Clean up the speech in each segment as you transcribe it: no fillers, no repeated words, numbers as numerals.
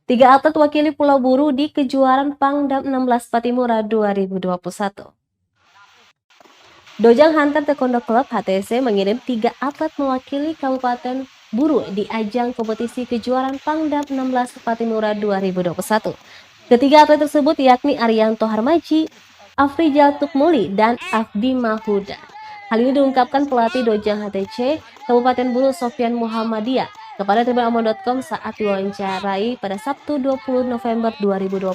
Tiga atlet wakili Pulau Buru di kejuaraan Pangdam 16 Patimura 2021. Dojang Hunter Taekwondo Club HTC mengirim 3 atlet mewakili Kabupaten Buru di ajang kompetisi kejuaraan Pangdam 16 Patimura 2021. Ketiga atlet tersebut yakni Arianto Harmaji, Afrijal Tukmuli, dan Afdi Mahuda. Hal ini diungkapkan pelatih Dojang HTC Kabupaten Buru Sofyan Muhammadiyah kepada tribunambon.com saat diwawancarai pada Sabtu 20 November 2021.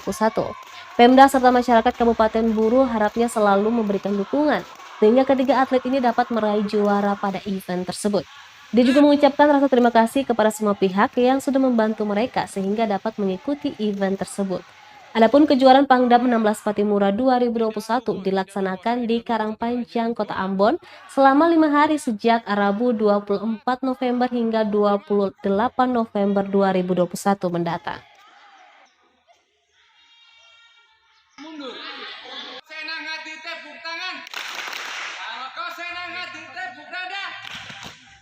Pemda serta masyarakat Kabupaten Buru harapnya selalu memberikan dukungan sehingga ketiga atlet ini dapat meraih juara pada event tersebut. Dia juga mengucapkan rasa terima kasih kepada semua pihak yang sudah membantu mereka sehingga dapat mengikuti event tersebut. Adapun kejuaraan Pangdam 16 Patimura 2021 dilaksanakan di Karangpanjang, Kota Ambon selama 5 hari sejak Rabu 24 November hingga 28 November 2021 mendatang. Mundur. Senang hati tepuk tangan. Kalau kau senang hati tepuk dada.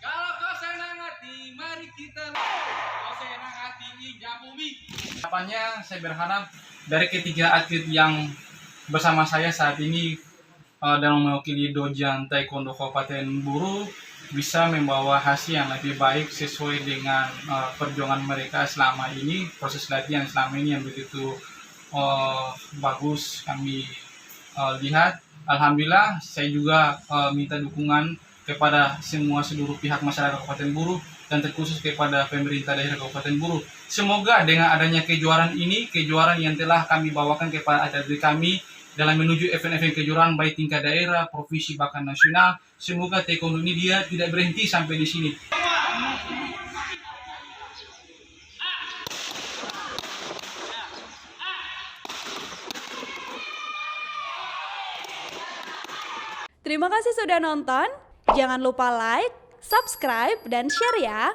Kalau kau senang hati mari kita. Kau senang hati injak bumi. Harapannya saya berharap dari ketiga atlet yang bersama saya saat ini dalam mewakili Dojang Taekwondo Kabupaten Buru bisa membawa hasil yang lebih baik sesuai dengan perjuangan mereka selama ini, proses latihan selama ini yang begitu bagus kami lihat. Alhamdulillah saya juga minta dukungan kepada seluruh pihak masyarakat Kabupaten Buru dan terkhusus kepada pemerintah daerah Kabupaten Buru. Semoga dengan adanya kejuaraan ini, kejuaraan yang telah kami bawakan kepada atlet kami dalam menuju event-event kejuaraan baik tingkat daerah, provinsi bahkan nasional, semoga taekwondo ini dia tidak berhenti sampai di sini. Terima kasih sudah nonton. Jangan lupa like, subscribe, dan share ya.